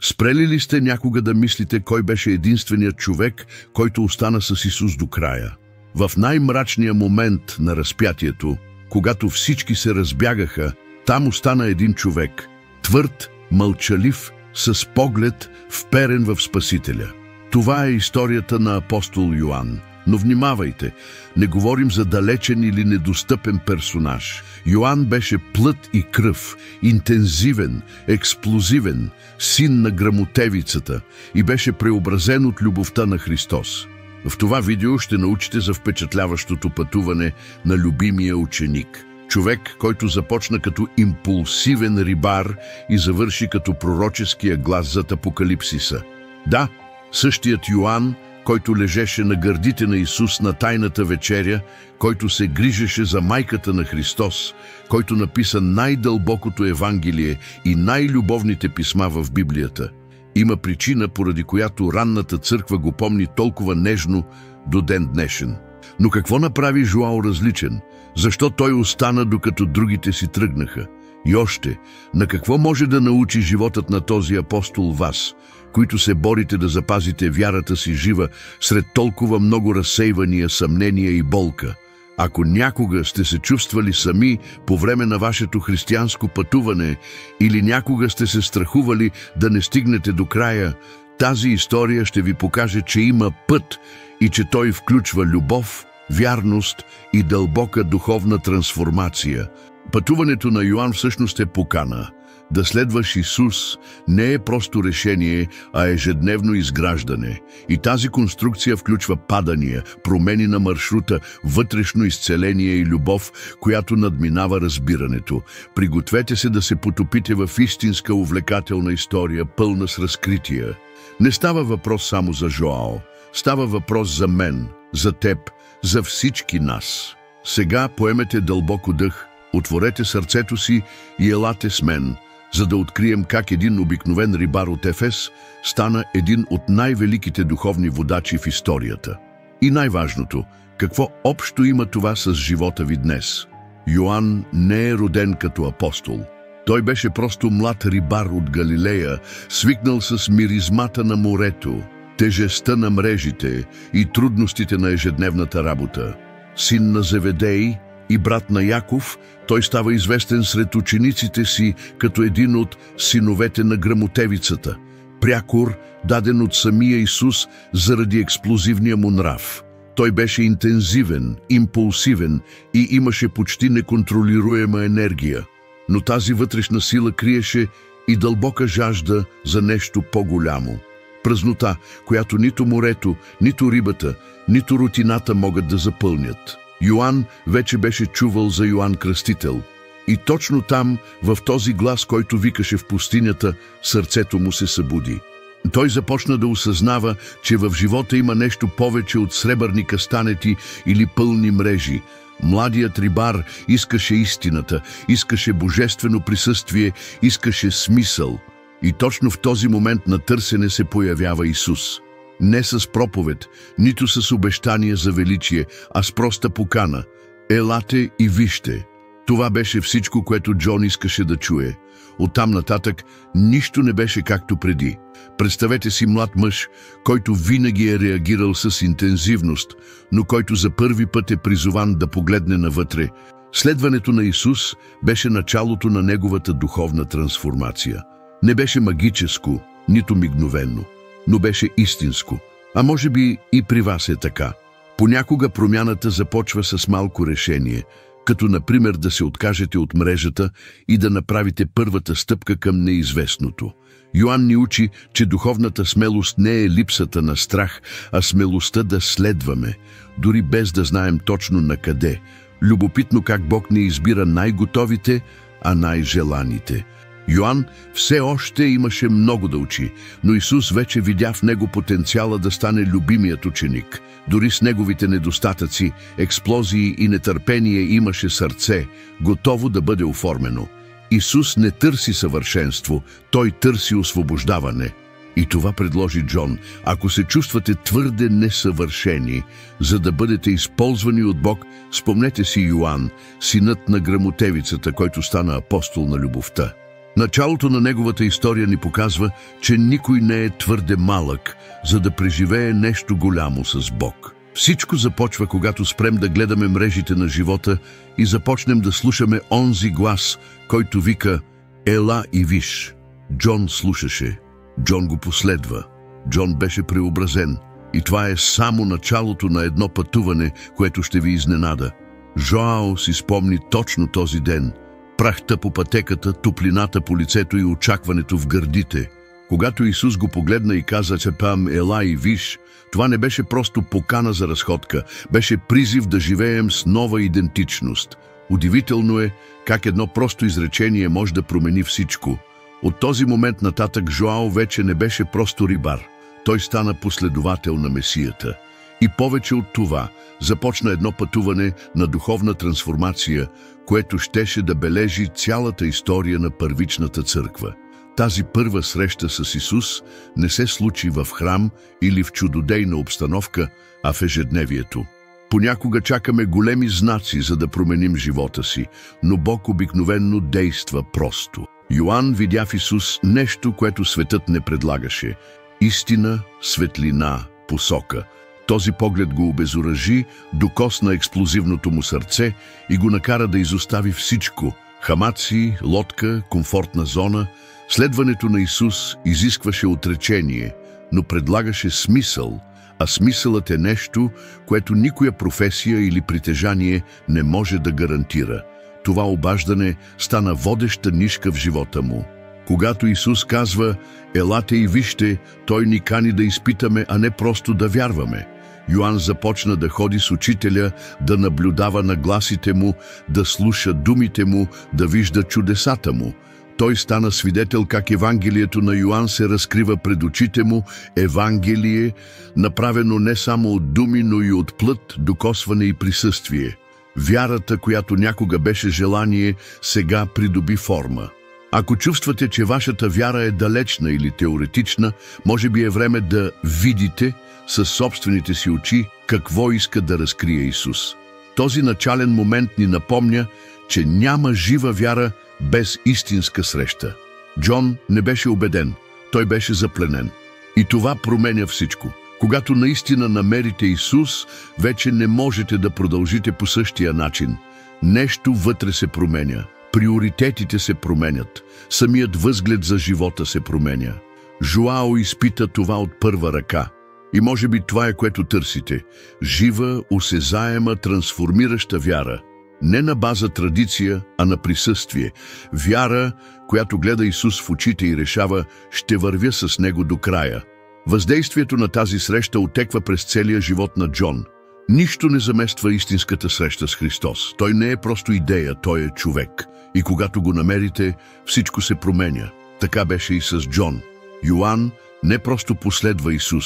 Спрели ли сте някога да мислите кой беше единственият човек, който остана с Исус до края? В най-мрачния момент на разпятието, когато всички се разбягаха, там остана един човек, твърд, мълчалив, с поглед вперен в Спасителя. Това е историята на апостол Йоан. Но внимавайте, не говорим за далечен или недостъпен персонаж. Йоан беше плът и кръв, интензивен, експлозивен, син на гръмотевицата и беше преобразен от любовта на Христос. В това видео ще научите за впечатляващото пътуване на любимия ученик. Човек, който започна като импулсивен рибар и завърши като пророческия глас зад Апокалипсиса. Да, същият Йоан, който лежеше на гърдите на Исус на тайната вечеря, който се грижеше за майката на Христос, който написа най-дълбокото Евангелие и най-любовните писма в Библията. Има причина, поради която ранната църква го помни толкова нежно до ден днешен. Но какво направи Жоао различен? Защо той остана, докато другите си тръгнаха? И още, на какво може да научи животът на този апостол вас, които се борите да запазите вярата си жива сред толкова много разсейвания, съмнения и болка? Ако някога сте се чувствали сами по време на вашето християнско пътуване или някога сте се страхували да не стигнете до края, тази история ще ви покаже, че има път и че той включва любов, вярност и дълбока духовна трансформация. Пътуването на Йоан всъщност е покана. Да следваш Исус не е просто решение, а ежедневно изграждане. И тази конструкция включва падания, промени на маршрута, вътрешно изцеление и любов, която надминава разбирането. Пригответе се да се потопите в истинска увлекателна история, пълна с разкрития. Не става въпрос само за Жоао. Става въпрос за мен, за теб, за всички нас. Сега поемете дълбоко дъх, отворете сърцето си и елате с мен, за да открием как един обикновен рибар от Ефес стана един от най-великите духовни водачи в историята. И най-важното, какво общо има това с живота ви днес? Йоан не е роден като апостол. Той беше просто млад рибар от Галилея, свикнал с миризмата на морето, тежестта на мрежите и трудностите на ежедневната работа. Син на Зеведей и брат на Яков, той става известен сред учениците си като един от синовете на гръмотевицата, прякор, даден от самия Исус заради експлозивния му нрав. Той беше интензивен, импулсивен и имаше почти неконтролируема енергия, но тази вътрешна сила криеше и дълбока жажда за нещо по-голямо. Празнота, която нито морето, нито рибата, нито рутината могат да запълнят. Йоан вече беше чувал за Йоан Кръстител. И точно там, в този глас, който викаше в пустинята, сърцето му се събуди. Той започна да осъзнава, че в живота има нещо повече от сребърни кастанети или пълни мрежи. Младият рибар искаше истината, искаше божествено присъствие, искаше смисъл. И точно в този момент на търсене се появява Исус. Не с проповед, нито с обещание за величие, а с проста покана. Елате и вижте. Това беше всичко, което Джон искаше да чуе. Оттам нататък нищо не беше както преди. Представете си млад мъж, който винаги е реагирал с интензивност, но който за първи път е призован да погледне навътре. Следването на Исус беше началото на неговата духовна трансформация. Не беше магическо, нито мигновено, но беше истинско. А може би и при вас е така. Понякога промяната започва с малко решение, като например да се откажете от мрежата и да направите първата стъпка към неизвестното. Йоан ни учи, че духовната смелост не е липсата на страх, а смелостта да следваме, дори без да знаем точно на къде. Любопитно как Бог не избира най-готовите, а най-желаните. Йоан все още имаше много да учи, но Исус вече видя в него потенциала да стане любимият ученик. Дори с неговите недостатъци, експлозии и нетърпение имаше сърце, готово да бъде оформено. Исус не търси съвършенство, той търси освобождаване. И това предложи Джон. Ако се чувствате твърде несъвършени, за да бъдете използвани от Бог, спомнете си Йоан, синът на гръмотевицата, който стана апостол на любовта. Началото на неговата история ни показва, че никой не е твърде малък, за да преживее нещо голямо с Бог. Всичко започва, когато спрем да гледаме мрежите на живота и започнем да слушаме онзи глас, който вика «Ела и виж». Джон слушаше. Джон го последва. Джон беше преобразен. И това е само началото на едно пътуване, което ще ви изненада. Жоао си спомни точно този ден. Прахта по пътеката, топлината по лицето и очакването в гърдите. Когато Исус го погледна и каза цепам «Ела и виж», това не беше просто покана за разходка, беше призив да живеем с нова идентичност. Удивително е как едно просто изречение може да промени всичко. От този момент нататък Жоао вече не беше просто рибар. Той стана последовател на Месията. И повече от това, започна едно пътуване на духовна трансформация, което щеше да бележи цялата история на първичната църква. Тази първа среща с Исус не се случи в храм или в чудодейна обстановка, а в ежедневието. Понякога чакаме големи знаци, за да променим живота си, но Бог обикновенно действа просто. Йоан видя в Исус нещо, което светът не предлагаше – истина, светлина, посока. Този поглед го обезоръжи, докосна експлозивното му сърце и го накара да изостави всичко – хамаци, лодка, комфортна зона. Следването на Исус изискваше отречение, но предлагаше смисъл, а смисълът е нещо, което никоя професия или притежание не може да гарантира. Това обаждане стана водеща нишка в живота му. Когато Исус казва «Елате и вижте», Той ни кани да изпитаме, а не просто да вярваме. Йоан започна да ходи с учителя, да наблюдава нагласите му, да слуша думите му, да вижда чудесата му. Той стана свидетел как Евангелието на Йоан се разкрива пред очите му, Евангелие, направено не само от думи, но и от плът, докосване и присъствие. Вярата, която някога беше желание, сега придоби форма. Ако чувствате, че вашата вяра е далечна или теоретична, може би е време да видите със собствените си очи какво иска да разкрие Исус. Този начален момент ни напомня, че няма жива вяра без истинска среща. Джон не беше убеден, той беше запленен. И това променя всичко. Когато наистина намерите Исус, вече не можете да продължите по същия начин. Нещо вътре се променя. Приоритетите се променят. Самият възглед за живота се променя. Жоао изпита това от първа ръка. И може би това е, което търсите. Жива, осезаема, трансформираща вяра. Не на база традиция, а на присъствие. Вяра, която гледа Исус в очите и решава, ще вървя с Него до края. Въздействието на тази среща отеква през целия живот на Джон. Нищо не замества истинската среща с Христос. Той не е просто идея, той е човек. И когато го намерите, всичко се променя. Така беше и с Джон. Йоан не просто последва Исус,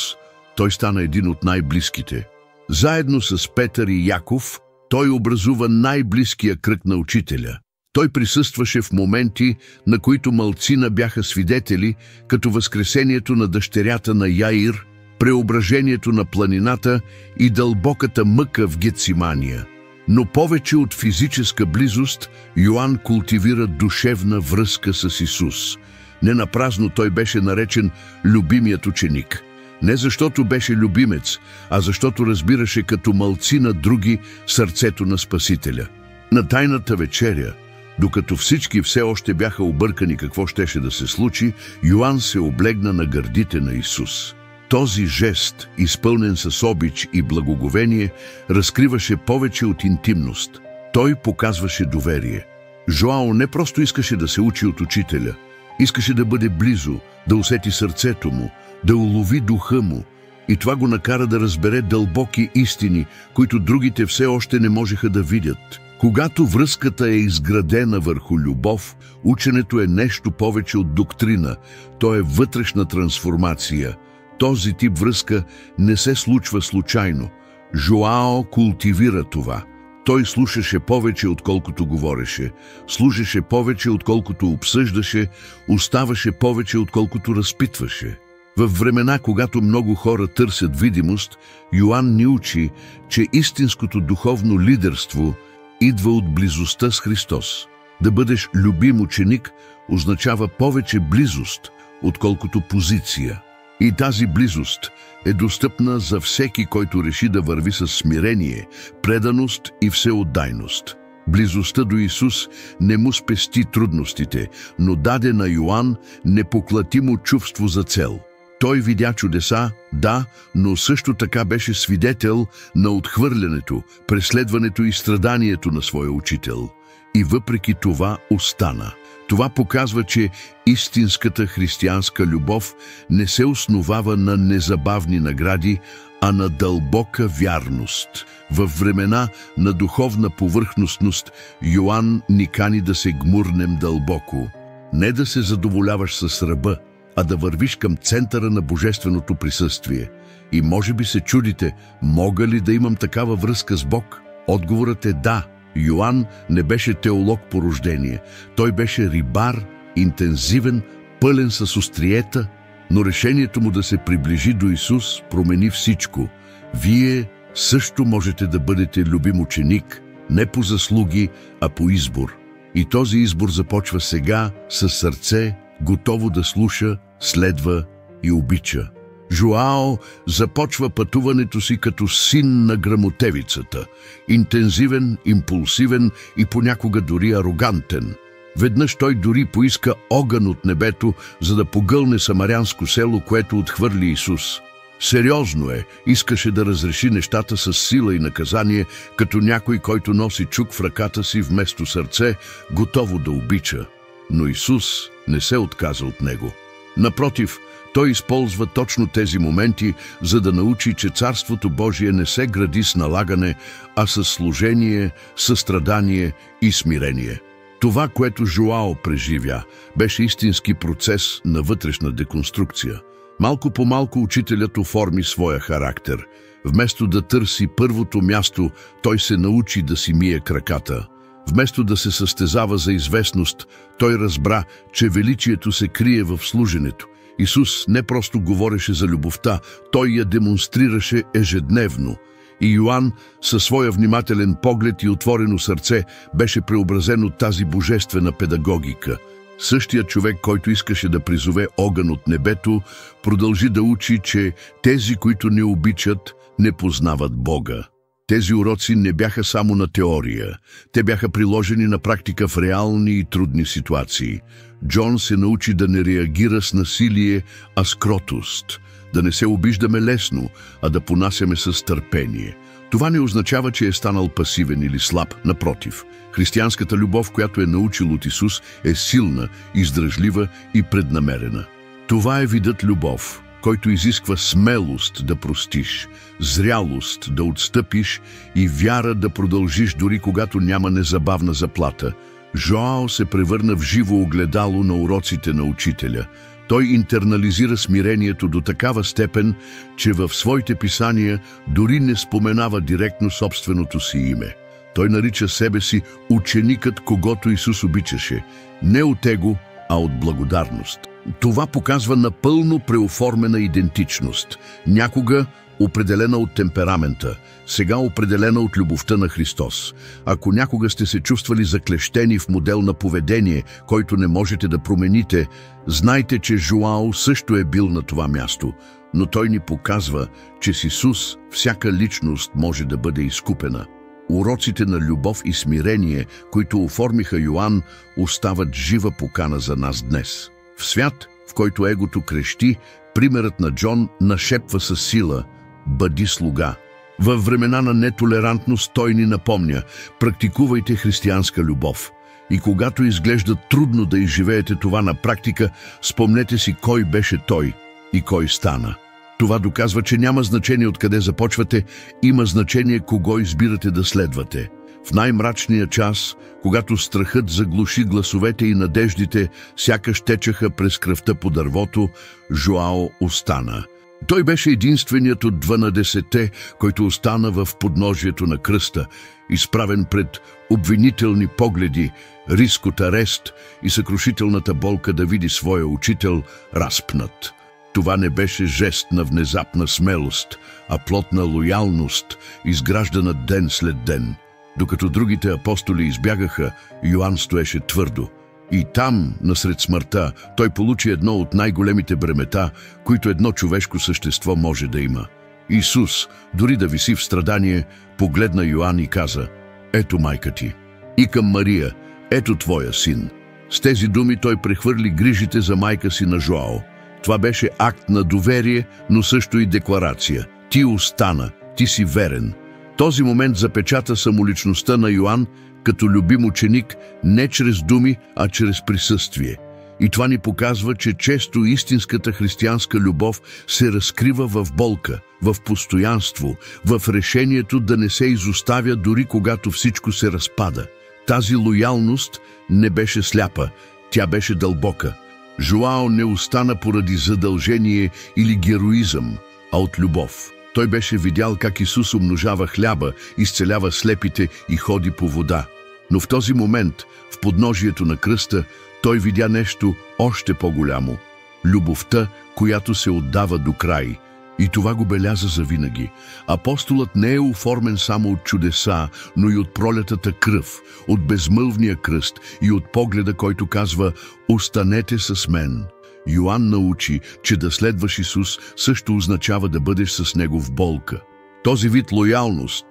той стана един от най-близките. Заедно с Петър и Яков, той образува най-близкия кръг на учителя. Той присъстваше в моменти, на които малцина бяха свидетели, като възкресението на дъщерята на Яир, преображението на планината и дълбоката мъка в Гетсимания. Но повече от физическа близост, Йоан култивира душевна връзка с Исус. Не напразно той беше наречен любимият ученик. Не защото беше любимец, а защото разбираше като малцина други сърцето на Спасителя. На тайната вечеря, докато всички все още бяха объркани какво щеше да се случи, Йоан се облегна на гърдите на Исус. Този жест, изпълнен с обич и благоговение, разкриваше повече от интимност. Той показваше доверие. Жоао не просто искаше да се учи от учителя, искаше да бъде близо, да усети сърцето му, да улови духа му. И това го накара да разбере дълбоки истини, които другите все още не можеха да видят. Когато връзката е изградена върху любов, ученето е нещо повече от доктрина, то е вътрешна трансформация. Този тип връзка не се случва случайно. Жоао култивира това. Той слушаше повече, отколкото говореше, служеше повече, отколкото обсъждаше, оставаше повече, отколкото разпитваше. Във времена, когато много хора търсят видимост, Йоан ни учи, че истинското духовно лидерство идва от близостта с Христос. Да бъдеш любим ученик означава повече близост, отколкото позиция. И тази близост е достъпна за всеки, който реши да върви с смирение, преданост и всеотдайност. Близостта до Исус не му спести трудностите, но даде на Йоан непоклатимо чувство за цел. Той видя чудеса, да, но също така беше свидетел на отхвърлянето, преследването и страданието на своя учител. И въпреки това остана. Това показва, че истинската християнска любов не се основава на незабавни награди, а на дълбока вярност. Във времена на духовна повърхностност Йоан ни кани да се гмурнем дълбоко. Не да се задоволяваш с ръба, а да вървиш към центъра на божественото присъствие. И може би се чудите, мога ли да имам такава връзка с Бог? Отговорът е да. Йоан не беше теолог по рождение. Той беше рибар, интензивен, пълен с остриета, но решението му да се приближи до Исус промени всичко. Вие също можете да бъдете любим ученик, не по заслуги, а по избор. И този избор започва сега със сърце, готово да слуша, следва и обича. Жоао започва пътуването си като син на гръмотевицата. Интензивен, импулсивен и понякога дори арогантен. Веднъж той дори поиска огън от небето, за да погълне самарянско село, което отхвърли Исус. Сериозно е, искаше да разреши нещата с сила и наказание, като някой, който носи чук в ръката си вместо сърце, готово да обича. Но Исус не се отказа от него. Напротив, той използва точно тези моменти, за да научи, че Царството Божие не се гради с налагане, а с служение, състрадание и смирение. Това, което Жоао преживя, беше истински процес на вътрешна деконструкция. Малко по малко учителят оформи своя характер. Вместо да търси първото място, той се научи да си мие краката. Вместо да се състезава за известност, той разбра, че величието се крие в служенето. Исус не просто говореше за любовта, той я демонстрираше ежедневно. И Йоан, със своя внимателен поглед и отворено сърце, беше преобразен от тази божествена педагогика. Същият човек, който искаше да призове огън от небето, продължи да учи, че тези, които не обичат, не познават Бога. Тези уроци не бяха само на теория. Те бяха приложени на практика в реални и трудни ситуации. Джон се научи да не реагира с насилие, а с кротост. Да не се обиждаме лесно, а да понасяме с търпение. Това не означава, че е станал пасивен или слаб. Напротив, християнската любов, която е научил от Исус, е силна, издръжлива и преднамерена. Това е видът любов, който изисква смелост да простиш, зрялост да отстъпиш и вяра да продължиш дори когато няма незабавна заплата. Жоао се превърна в живо огледало на уроците на учителя. Той интернализира смирението до такава степен, че в своите писания дори не споменава директно собственото си име. Той нарича себе си ученикът, когото Исус обичаше, не от его, а от благодарност. Това показва напълно преоформена идентичност, някога определена от темперамента, сега определена от любовта на Христос. Ако някога сте се чувствали заклещени в модел на поведение, който не можете да промените, знайте, че Жоао също е бил на това място, но той ни показва, че с Исус всяка личност може да бъде изкупена. Уроците на любов и смирение, които оформиха Йоан, остават жива покана за нас днес. В свят, в който егото крещи, примерът на Джон нашепва със сила: бъди слуга. Във времена на нетолерантност той ни напомня: практикувайте християнска любов. И когато изглежда трудно да изживеете това на практика, спомнете си кой беше той и кой стана. Това доказва, че няма значение откъде започвате, има значение кого избирате да следвате. В най-мрачния час, когато страхът заглуши гласовете и надеждите, сякаш течаха през кръвта по дървото, Жоао остана. Той беше единственият от 12-те, който остана в подножието на кръста, изправен пред обвинителни погледи, риск от арест и съкрушителната болка да види своя учител разпнат. Това не беше жест на внезапна смелост, а плод на лоялност, изграждана ден след ден. Докато другите апостоли избягаха, Йоан стоеше твърдо. И там, насред смъртта, той получи едно от най-големите бремета, които едно човешко същество може да има. Исус, дори да виси в страдание, погледна Йоан и каза: «Ето майка ти». И към Мария: «Ето твоя син». С тези думи той прехвърли грижите за майка си на Жоао. Това беше акт на доверие, но също и декларация. Ти остана, ти си верен. Този момент запечата самоличността на Йоан като любим ученик не чрез думи, а чрез присъствие. И това ни показва, че често истинската християнска любов се разкрива в болка, в постоянство, в решението да не се изоставя дори когато всичко се разпада. Тази лоялност не беше сляпа, тя беше дълбока. Жоао не остана поради задължение или героизъм, а от любов. Той беше видял как Исус умножава хляба, изцелява слепите и ходи по вода. Но в този момент, в подножието на кръста, той видя нещо още по-голямо – любовта, която се отдава до край. И това го беляза завинаги. Апостолът не е оформен само от чудеса, но и от пролетата кръв, от безмълвния кръст и от погледа, който казва: «Останете с мен». Йоан научи, че да следваш Исус също означава да бъдеш с Него в болка. Този вид лоялност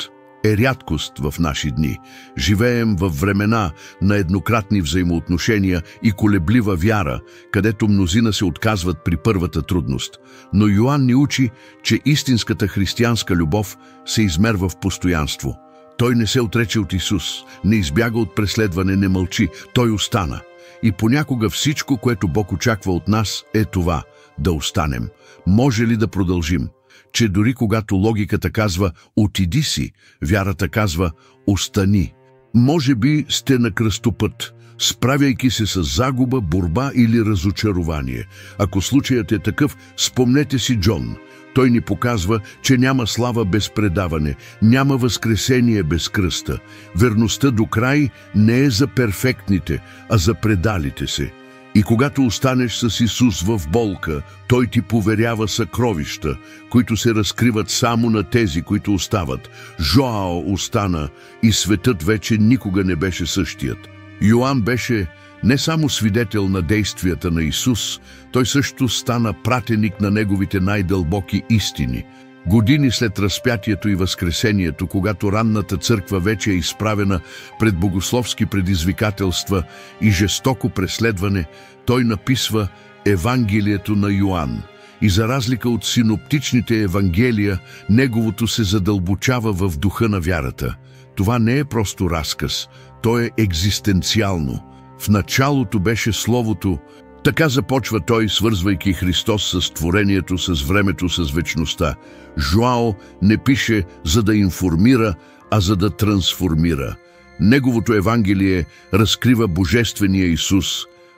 е рядкост в наши дни. Живеем във времена на еднократни взаимоотношения и колеблива вяра, където мнозина се отказват при първата трудност. Но Йоан ни учи, че истинската християнска любов се измерва в постоянство. Той не се отрече от Исус, не избяга от преследване, не мълчи, той остана. И понякога всичко, което Бог очаква от нас, е това – да останем. Може ли да продължим? Че дори когато логиката казва «отиди си», вярата казва «остани». Може би сте на кръстопът, справяйки се с загуба, борба или разочарование. Ако случаят е такъв, спомнете си Джон. Той ни показва, че няма слава без предаване, няма възкресение без кръста. Верността до край не е за перфектните, а за предалите се. И когато останеш с Исус в болка, Той ти поверява съкровища, които се разкриват само на тези, които остават. Жоао остана и светът вече никога не беше същият. Йоан беше не само свидетел на действията на Исус, той също стана пратеник на Неговите най-дълбоки истини. Години след разпятието и възкресението, когато ранната църква вече е изправена пред богословски предизвикателства и жестоко преследване, той написва Евангелието на Йоан. И за разлика от синоптичните евангелия, неговото се задълбочава в духа на вярата. Това не е просто разказ, то е екзистенциално. В началото беше Словото. Така започва той, свързвайки Христос с творението, с времето, с вечността. Жоао не пише за да информира, а за да трансформира. Неговото Евангелие разкрива Божествения Исус,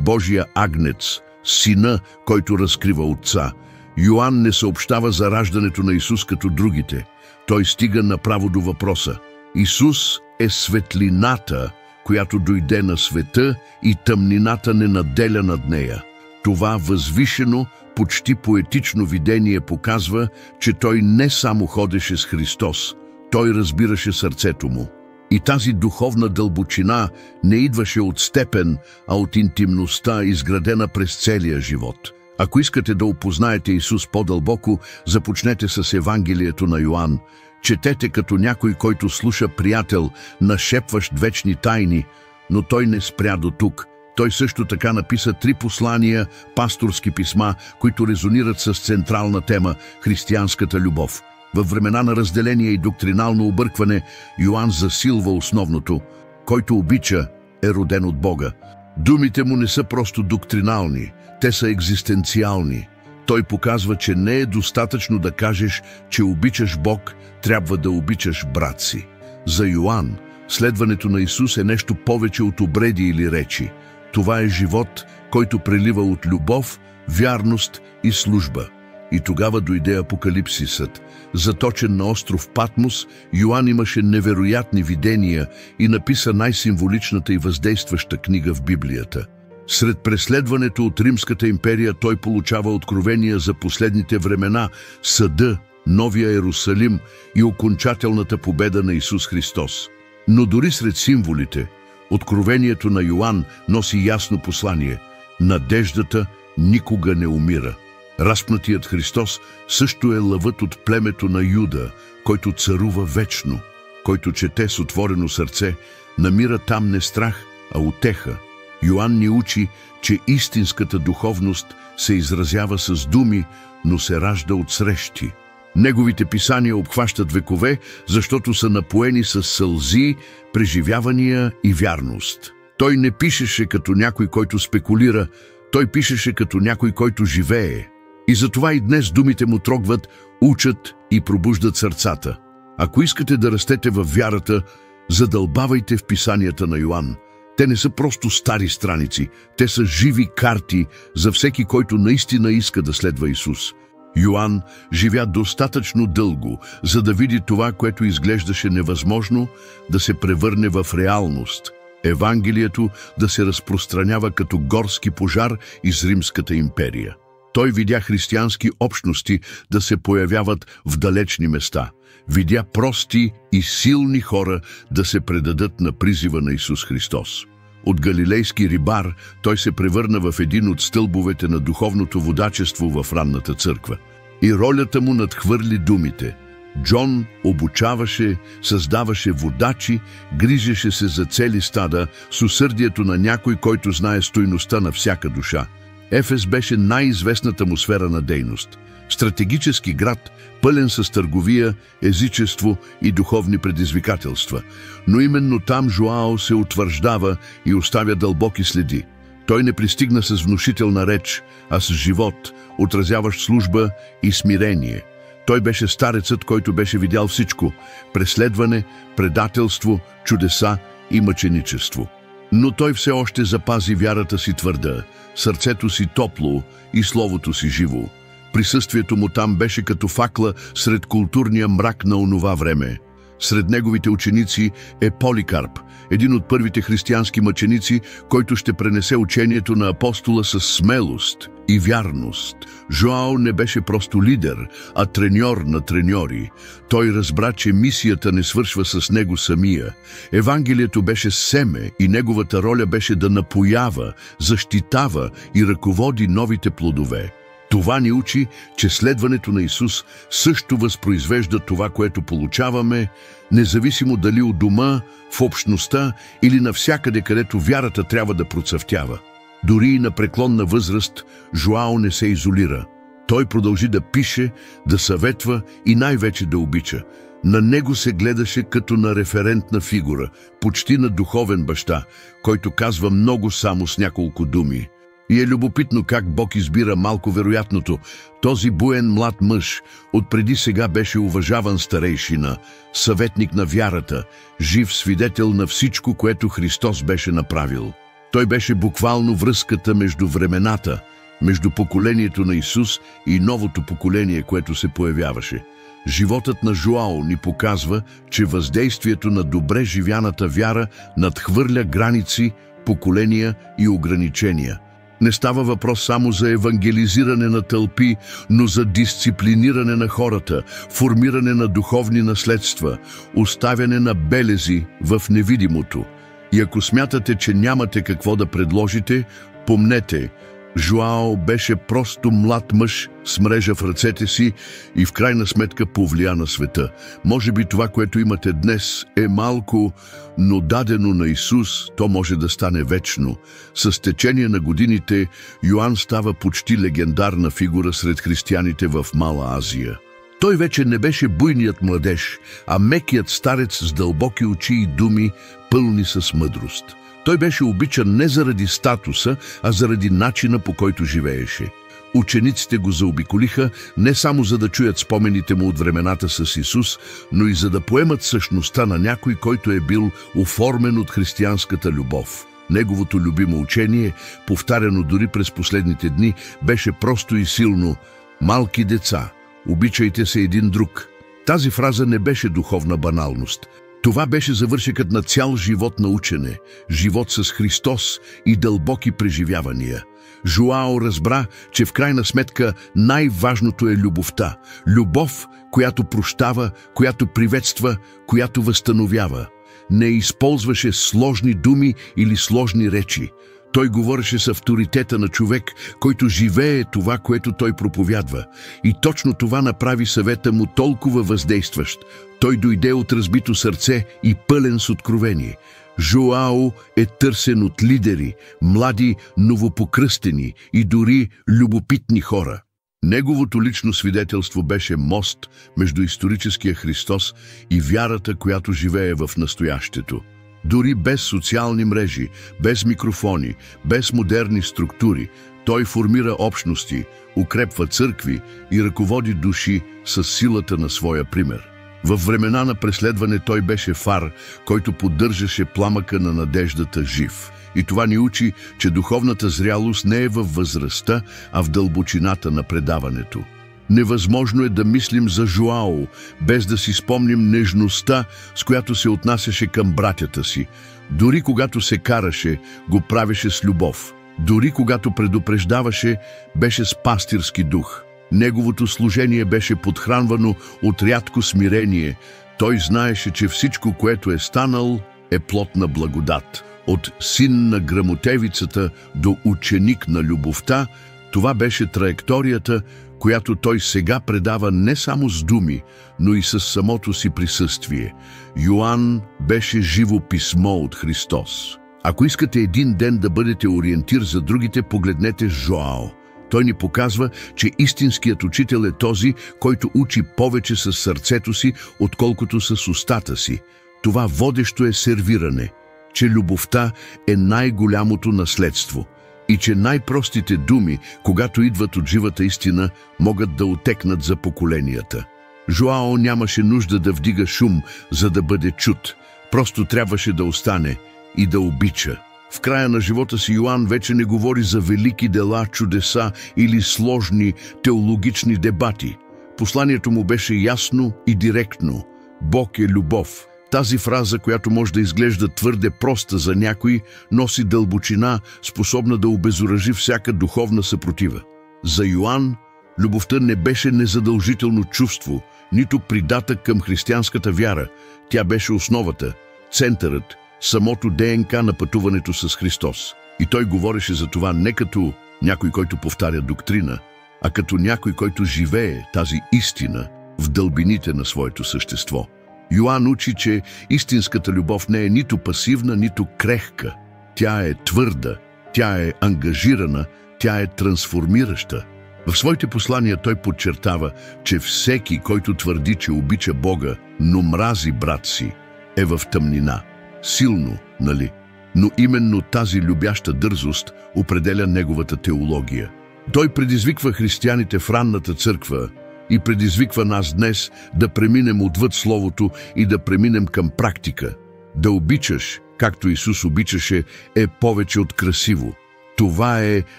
Божия агнец, Сина, който разкрива Отца. Йоан не съобщава за раждането на Исус като другите. Той стига направо до въпроса. Исус е светлината, която дойде на света, и тъмнината не наделя над нея. Това възвишено, почти поетично видение показва, че той не само ходеше с Христос, той разбираше сърцето му. И тази духовна дълбочина не идваше от степен, а от интимността, изградена през целия живот. Ако искате да опознаете Исус по-дълбоко, започнете с Евангелието на Йоан. Четете като някой, който слуша приятел, нашепващ вечни тайни, но той не спря до тук. Той също така написа 3 послания, пасторски писма, които резонират с централна тема – християнската любов. Във времена на разделение и доктринално объркване, Йоан засилва основното: който обича, е роден от Бога. Думите му не са просто доктринални, те са екзистенциални. Той показва, че не е достатъчно да кажеш, че обичаш Бог, трябва да обичаш брат си. За Йоан, следването на Исус е нещо повече от обреди или речи. Това е живот, който прелива от любов, вярност и служба. И тогава дойде Апокалипсисът. Заточен на остров Патмос, Йоан имаше невероятни видения и написа най-символичната и въздействаща книга в Библията. Сред преследването от Римската империя той получава откровения за последните времена, съда, Новия Иерусалим и окончателната победа на Исус Христос. Но дори сред символите, откровението на Йоан носи ясно послание – надеждата никога не умира. Разпнатият Христос също е лъвът от племето на Юда, който царува вечно, който чете с отворено сърце, намира там не страх, а утеха. Йоан ни учи, че истинската духовност се изразява с думи, но се ражда от срещи. Неговите писания обхващат векове, защото са напоени с сълзи, преживявания и вярност. Той не пишеше като някой, който спекулира, той пишеше като някой, който живее. И затова и днес думите му трогват, учат и пробуждат сърцата. Ако искате да растете във вярата, задълбавайте в писанията на Йоан. Те не са просто стари страници, те са живи карти за всеки, който наистина иска да следва Исус. Йоан живя достатъчно дълго, за да види това, което изглеждаше невъзможно, да се превърне в реалност. Евангелието да се разпространява като горски пожар из Римската империя. Той видя християнски общности да се появяват в далечни места. Видя прости и силни хора да се предадат на призива на Исус Христос. От галилейски рибар той се превърна в един от стълбовете на духовното водачество в ранната църква. И ролята му надхвърли думите. Джон обучаваше, създаваше водачи, грижеше се за цели стада с усърдието на някой, който знае стойността на всяка душа. Ефес беше най-известната му сфера на дейност. Стратегически град, пълен с търговия, езичество и духовни предизвикателства. Но именно там Жоао се утвърждава и оставя дълбоки следи. Той не пристигна с внушителна реч, а с живот, отразяващ служба и смирение. Той беше старецът, който беше видял всичко – преследване, предателство, чудеса и мъченичество. Но той все още запази вярата си твърда, сърцето си топло и словото си живо. Присъствието му там беше като факла сред културния мрак на онова време. Сред неговите ученици е Поликарп, един от първите християнски мъченици, който ще пренесе учението на апостола с смелост и вярност. Жоао не беше просто лидер, а треньор на треньори. Той разбра, че мисията не свършва с него самия. Евангелието беше семе и неговата роля беше да напоява, защитава и ръководи новите плодове. Това ни учи, че следването на Исус също възпроизвежда това, което получаваме, независимо дали от дома, в общността или навсякъде, където вярата трябва да процъфтява. Дори и на преклонна възраст Жоао не се изолира. Той продължи да пише, да съветва и най-вече да обича. На него се гледаше като на референтна фигура, почти на духовен баща, който казва много само с няколко думи. И е любопитно как Бог избира малко вероятното. Този буен млад мъж отпреди сега беше уважаван старейшина, съветник на вярата, жив свидетел на всичко, което Христос беше направил. Той беше буквално връзката между времената, между поколението на Исус и новото поколение, което се появяваше. Животът на Жоао ни показва, че въздействието на добре живяната вяра надхвърля граници, поколения и ограничения. Не става въпрос само за евангелизиране на тълпи, но за дисциплиниране на хората, формиране на духовни наследства, оставяне на белези в невидимото. И ако смятате, че нямате какво да предложите, помнете, Жоао беше просто млад мъж с мрежа в ръцете си и в крайна сметка повлия на света. Може би това, което имате днес, е малко, но дадено на Исус, то може да стане вечно. С течение на годините Йоан става почти легендарна фигура сред християните в Мала Азия. Той вече не беше буйният младеж, а мекият старец с дълбоки очи и думи, пълни с мъдрост. Той беше обичан не заради статуса, а заради начина, по който живееше. Учениците го заобиколиха не само за да чуят спомените му от времената с Исус, но и за да поемат същността на някой, който е бил оформен от християнската любов. Неговото любимо учение, повтаряно дори през последните дни, беше просто и силно: „Малки деца, обичайте се един друг“. Тази фраза не беше духовна баналност. Това беше завършекът на цял живот на учене, живот с Христос и дълбоки преживявания. Жоао разбра, че в крайна сметка най-важното е любовта. Любов, която прощава, която приветства, която възстановява. не използваше сложни думи или сложни речи. Той говореше с авторитета на човек, който живее това, което той проповядва. И точно това направи съвета му толкова въздействащ. Той дойде от разбито сърце и пълен с откровение. Жоао е търсен от лидери, млади новопокръстени и дори любопитни хора. Неговото лично свидетелство беше мост между историческия Христос и вярата, която живее в настоящето. Дори без социални мрежи, без микрофони, без модерни структури, той формира общности, укрепва църкви и ръководи души с силата на своя пример. Във времена на преследване той беше фар, който поддържаше пламъка на надеждата жив. И това ни учи, че духовната зрялост не е във възрастта, а в дълбочината на предаването. Невъзможно е да мислим за Жоао, без да си спомним нежността, с която се отнасяше към братята си. Дори когато се караше, го правеше с любов. Дори когато предупреждаваше, беше с пастирски дух. Неговото служение беше подхранвано от рядко смирение. Той знаеше, че всичко, което е станал, е плод на благодат. От син на грамотевицата до ученик на любовта, това беше траекторията, която той сега предава не само с думи, но и с самото си присъствие. Йоан беше живо писмо от Христос. Ако искате един ден да бъдете ориентир за другите, погледнете Жоао. Той ни показва, че истинският учител е този, който учи повече със сърцето си, отколкото с устата си. Това водещо е сервиране, че любовта е най-голямото наследство и че най-простите думи, когато идват от живата истина, могат да отекнат за поколенията. Жоао нямаше нужда да вдига шум, за да бъде чут. Просто трябваше да остане и да обича. В края на живота си Йоан вече не говори за велики дела, чудеса или сложни теологични дебати. Посланието му беше ясно и директно. Бог е любов. Тази фраза, която може да изглежда твърде проста за някой, носи дълбочина, способна да обезоръжи всяка духовна съпротива. За Йоан любовта не беше незадължително чувство, нито придатък към християнската вяра. Тя беше основата, центърът, самото ДНК на пътуването с Христос. И той говореше за това не като някой, който повтаря доктрина, а като някой, който живее тази истина в дълбините на своето същество. Йоан учи, че истинската любов не е нито пасивна, нито крехка. Тя е твърда, тя е ангажирана, тя е трансформираща. В своите послания той подчертава, че всеки, който твърди, че обича Бога, но мрази брат си, е в тъмнина. Силно, нали? Но именно тази любяща дързост определя неговата теология. Той предизвиква християните в ранната църква и предизвиква нас днес да преминем отвъд Словото и да преминем към практика. Да обичаш, както Исус обичаше, е повече от красиво. Това е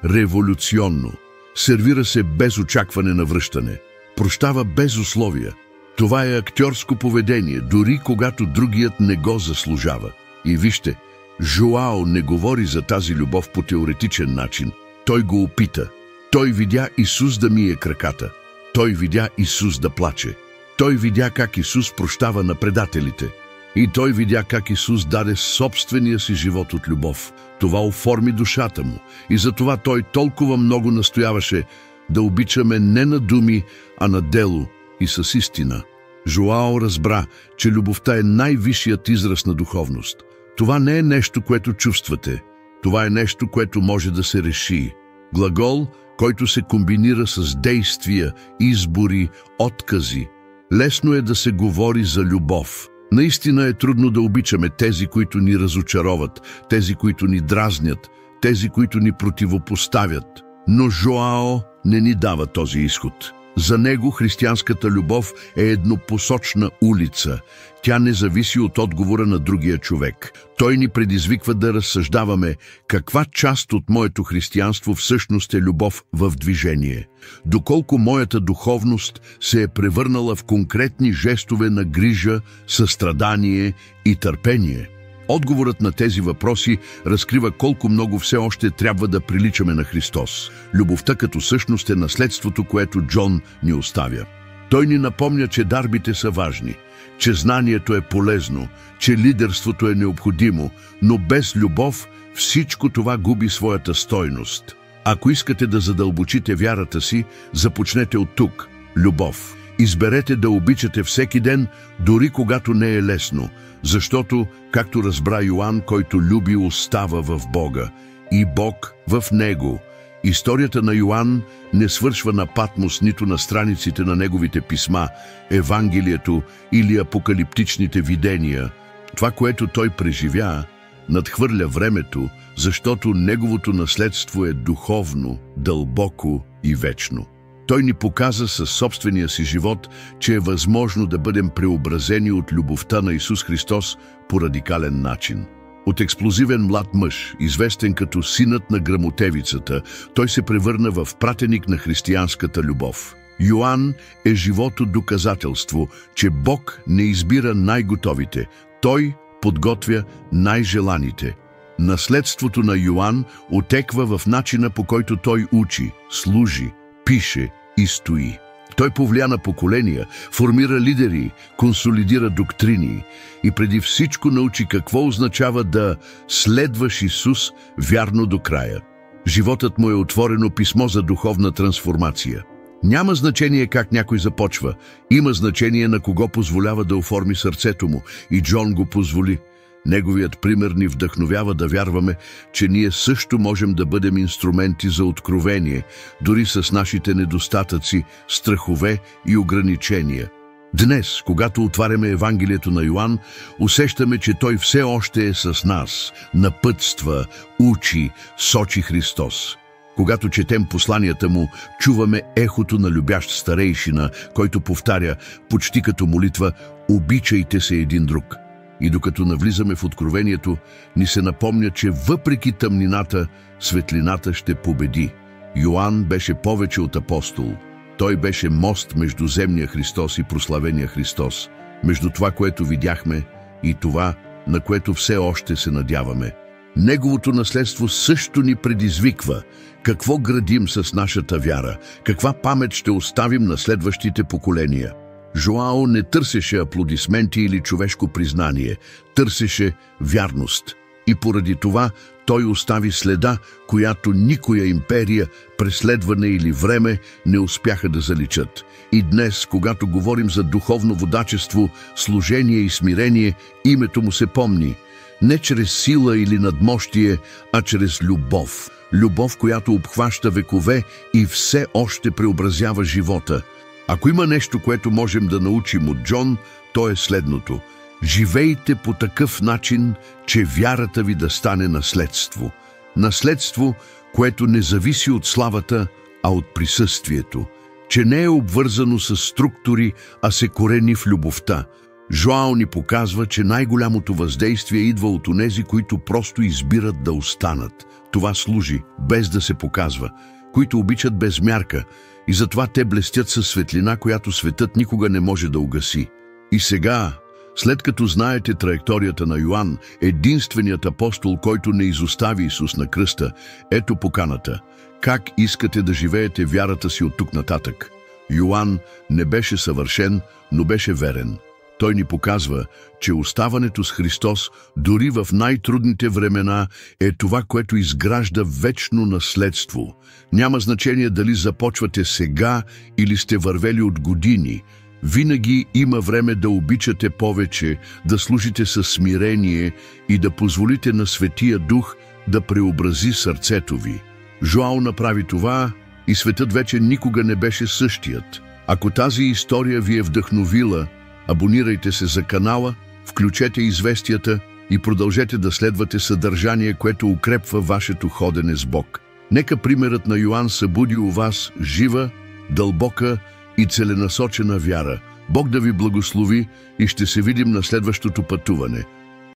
революционно. Сервира се без очакване на връщане. Прощава без условия. Това е актьорско поведение, дори когато другият не го заслужава. И вижте, Жоао не говори за тази любов по теоретичен начин. Той го опита. Той видя Исус да мие краката. Той видя Исус да плаче. Той видя как Исус прощава на предателите. И той видя как Исус даде собствения си живот от любов. Това оформи душата му. И затова той толкова много настояваше да обичаме не на думи, а на дело и с истина. Жоао разбра, че любовта е най-висшият израз на духовност. Това не е нещо, което чувствате. Това е нещо, което може да се реши. Глагол, който се комбинира с действия, избори, откази. Лесно е да се говори за любов. Наистина е трудно да обичаме тези, които ни разочароват, тези, които ни дразнят, тези, които ни противопоставят. Но Жоао не ни дава този изход. За него християнската любов е еднопосочна улица. Тя не зависи от отговора на другия човек. Той ни предизвиква да разсъждаваме каква част от моето християнство всъщност е любов в движение. Доколко моята духовност се е превърнала в конкретни жестове на грижа, състрадание и търпение. Отговорът на тези въпроси разкрива колко много все още трябва да приличаме на Христос. Любовта като същност е наследството, което Джон ни оставя. Той ни напомня, че дарбите са важни, че знанието е полезно, че лидерството е необходимо, но без любов всичко това губи своята стойност. Ако искате да задълбочите вярата си, започнете от тук – любов. Изберете да обичате всеки ден, дори когато не е лесно, защото, както разбра Йоан, който люби, остава в Бога и Бог в него. Историята на Йоан не свършва на Патмос, нито на страниците на неговите писма, Евангелието или апокалиптичните видения. Това, което той преживя, надхвърля времето, защото неговото наследство е духовно, дълбоко и вечно. Той ни показа със собствения си живот, че е възможно да бъдем преобразени от любовта на Исус Христос по радикален начин. От експлозивен млад мъж, известен като синът на гръмотевицата, той се превърна в пратеник на християнската любов. Йоан е живото доказателство, че Бог не избира най-готовите, Той подготвя най-желаните. Наследството на Йоан отеква в начина, по който той учи, служи, пише и стои. Той повлия на поколения, формира лидери, консолидира доктрини и преди всичко научи какво означава да следваш Исус вярно до края. Животът му е отворено писмо за духовна трансформация. Няма значение как някой започва, има значение на кого позволява да оформи сърцето му, и Джон го позволи. Неговият пример ни вдъхновява да вярваме, че ние също можем да бъдем инструменти за откровение, дори с нашите недостатъци, страхове и ограничения. Днес, когато отваряме Евангелието на Йоан, усещаме, че той все още е с нас, напътства, учи, сочи Христос. Когато четем посланията му, чуваме ехото на любящ старейшина, който повтаря, почти като молитва, «Обичайте се един друг». И докато навлизаме в откровението, ни се напомня, че въпреки тъмнината, светлината ще победи. Йоан беше повече от апостол. Той беше мост между земния Христос и прославения Христос, между това, което видяхме, и това, на което все още се надяваме. Неговото наследство също ни предизвиква. Какво градим с нашата вяра? Каква памет ще оставим на следващите поколения? Жоао не търсеше аплодисменти или човешко признание, търсеше вярност. И поради това той остави следа, която никоя империя, преследване или време не успяха да заличат. И днес, когато говорим за духовно водачество, служение и смирение, името му се помни. Не чрез сила или надмощие, а чрез любов. Любов, която обхваща векове и все още преобразява живота. Ако има нещо, което можем да научим от Джон, то е следното. Живейте по такъв начин, че вярата ви да стане наследство. Наследство, което не зависи от славата, а от присъствието. Че не е обвързано с структури, а се корени в любовта. Жоао ни показва, че най-голямото въздействие идва от онези, които просто избират да останат. Това служи, без да се показва, които обичат без мярка, и затова те блестят със светлина, която светът никога не може да угаси. И сега, след като знаете траекторията на Йоан, единственият апостол, който не изостави Исус на кръста, ето поканата. Как искате да живеете вярата си от тук нататък? Йоан не беше съвършен, но беше верен. Той ни показва, че оставането с Христос, дори в най-трудните времена, е това, което изгражда вечно наследство. Няма значение дали започвате сега или сте вървели от години. Винаги има време да обичате повече, да служите със смирение и да позволите на Светия Дух да преобрази сърцето ви. Жоао направи това и светът вече никога не беше същият. Ако тази история ви е вдъхновила, абонирайте се за канала, включете известията и продължете да следвате съдържание, което укрепва вашето ходене с Бог. Нека примерът на Йоан събуди у вас жива, дълбока и целенасочена вяра. Бог да ви благослови и ще се видим на следващото пътуване.